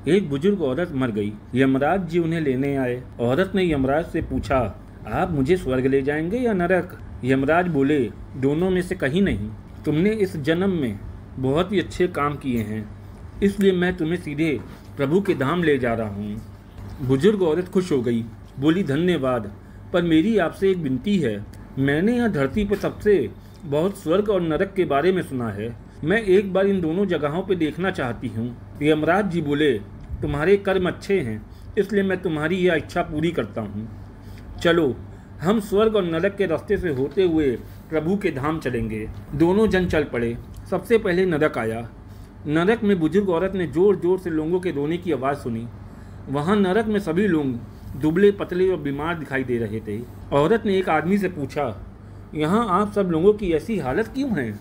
एक बुजुर्ग औरत मर गई। यमराज जी उन्हें लेने आए। औरत ने यमराज से पूछा, आप मुझे स्वर्ग ले जाएंगे या नरक? यमराज बोले, दोनों में से कहीं नहीं। तुमने इस जन्म में बहुत ही अच्छे काम किए हैं, इसलिए मैं तुम्हें सीधे प्रभु के धाम ले जा रहा हूँ। बुजुर्ग औरत खुश हो गई, बोली, धन्यवाद, पर मेरी आपसे एक विनती है। मैंने यहाँ धरती पर सबसे बहुत स्वर्ग और नरक के बारे में सुना है। मैं एक बार इन दोनों जगहों पर देखना चाहती हूँ। यमराज जी बोले, तुम्हारे कर्म अच्छे हैं, इसलिए मैं तुम्हारी यह इच्छा पूरी करता हूँ। चलो, हम स्वर्ग और नरक के रास्ते से होते हुए प्रभु के धाम चलेंगे। दोनों जन चल पड़े। सबसे पहले नरक आया। नरक में बुजुर्ग औरत ने जोर जोर से लोगों के रोने की आवाज़ सुनी। वहाँ नरक में सभी लोग दुबले पतले और बीमार दिखाई दे रहे थे। औरत ने एक आदमी से पूछा, यहाँ आप सब लोगों की ऐसी हालत क्यों है?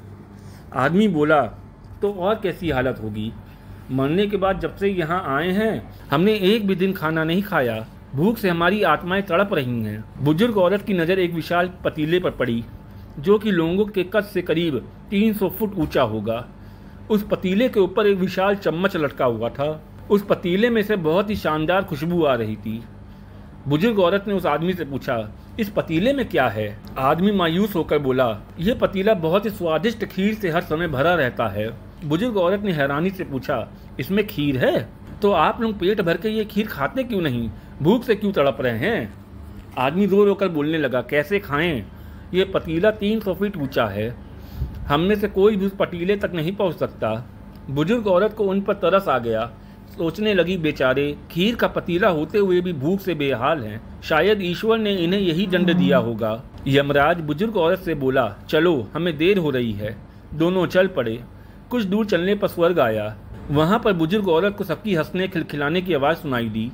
आदमी बोला, तो और कैसी हालत होगी? मरने के बाद जब से यहाँ आए हैं हमने एक भी दिन खाना नहीं खाया। भूख से हमारी आत्माएं तड़प रही हैं। बुजुर्ग औरत की नज़र एक विशाल पतीले पर पड़ी, जो कि लोगों के कद से करीब 300 फुट ऊंचा होगा। उस पतीले के ऊपर एक विशाल चम्मच लटका हुआ था। उस पतीले में से बहुत ही शानदार खुशबू आ रही थी। बुजुर्ग औरत ने उस आदमी से पूछा, इस पतीले में क्या है? आदमी मायूस होकर बोला, यह पतीला बहुत ही स्वादिष्ट खीर से हर समय भरा रहता है। बुजुर्ग औरत ने हैरानी से पूछा, इसमें खीर है? तो आप लोग पेट भर के ये खीर खाते क्यों नहीं? भूख से क्यों तड़प रहे हैं? आदमी रो रो कर बोलने लगा, कैसे खाएं? ये पतीला 300 फीट ऊंचा है। हम में से कोई भी उस पतीले तक नहीं पहुंच सकता। बुजुर्ग औरत को उन पर तरस आ गया। सोचने लगी, बेचारे खीर का पतीला होते हुए भी भूख से बेहाल हैं। शायद ईश्वर ने इन्हें यही दंड दिया होगा। यमराज बुजुर्ग औरत से बोला, चलो, हमें देर हो रही है। दोनों चल पड़े। कुछ दूर चलने पर स्वर्ग आया। वहाँ पर बुजुर्ग औरत को सबकी हंसने खिलखिलाने की आवाज़ सुनाई दी।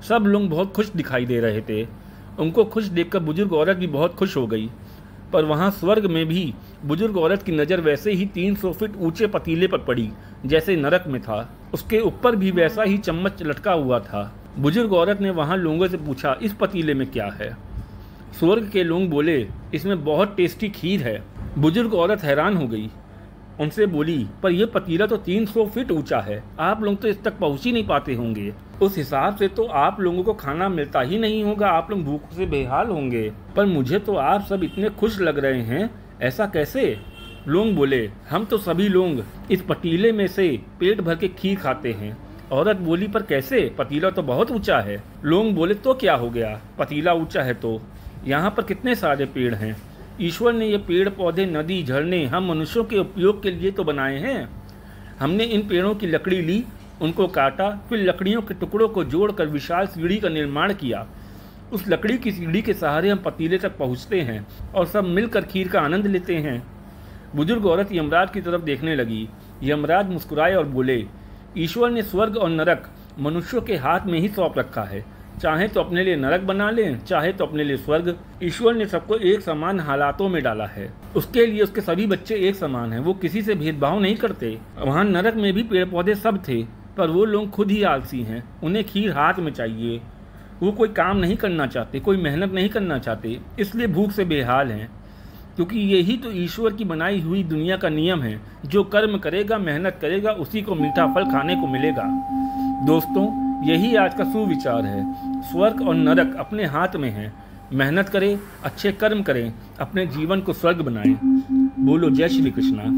सब लोग बहुत खुश दिखाई दे रहे थे। उनको खुश देखकर बुजुर्ग औरत भी बहुत खुश हो गई। पर वहाँ स्वर्ग में भी बुजुर्ग औरत की नज़र वैसे ही 300 फीट ऊंचे पतीले पर पड़ी जैसे नरक में था। उसके ऊपर भी वैसा ही चम्मच लटका हुआ था। बुजुर्ग औरत ने वहाँ लोगों से पूछा, इस पतीले में क्या है? स्वर्ग के लोग बोले, इसमें बहुत टेस्टी खीर है। बुजुर्ग औरत हैरान हो गई। उनसे बोली, पर यह पतीला तो 300 फीट ऊंचा है, आप लोग तो इस तक पहुंच ही नहीं पाते होंगे। उस हिसाब से तो आप लोगों को खाना मिलता ही नहीं होगा, आप लोग भूख से बेहाल होंगे। पर मुझे तो आप सब इतने खुश लग रहे हैं, ऐसा कैसे? लोग बोले, हम तो सभी लोग इस पतीले में से पेट भर के खीर खाते हैं। औरत बोली, पर कैसे? पतीला तो बहुत ऊंचा है। लोग बोले, तो क्या हो गया, पतीला ऊंचा है तो यहाँ पर कितने सारे पेड़ हैं। ईश्वर ने ये पेड़ पौधे, नदी, झरने हम मनुष्यों के उपयोग के लिए तो बनाए हैं। हमने इन पेड़ों की लकड़ी ली, उनको काटा, फिर लकड़ियों के टुकड़ों को जोड़कर विशाल सीढ़ी का निर्माण किया। उस लकड़ी की सीढ़ी के सहारे हम पतीले तक पहुँचते हैं और सब मिलकर खीर का आनंद लेते हैं। बुजुर्ग औरत यमराज की तरफ देखने लगी। यमराज मुस्कुराए और बोले, ईश्वर ने स्वर्ग और नरक मनुष्यों के हाथ में ही सौंप रखा है। चाहे तो अपने लिए नरक बना लें, चाहे तो अपने लिए स्वर्ग। ईश्वर ने सबको एक समान हालातों में डाला है। उसके लिए उसके सभी बच्चे एक समान हैं, वो किसी से भेदभाव नहीं करते। वहाँ नरक में भी पेड़ पौधे सब थे, पर वो लोग खुद ही आलसी हैं। उन्हें खीर हाथ में चाहिए। वो कोई काम नहीं करना चाहते, कोई मेहनत नहीं करना चाहते, इसलिए भूख से बेहाल हैं। क्योंकि यही तो ईश्वर की बनाई हुई दुनिया का नियम है। जो कर्म करेगा, मेहनत करेगा, उसी को मीठा फल खाने को मिलेगा। दोस्तों, यही आज का सुविचार है। स्वर्ग और नरक अपने हाथ में है। मेहनत करें, अच्छे कर्म करें, अपने जीवन को स्वर्ग बनाएं। बोलो जय श्री कृष्णा।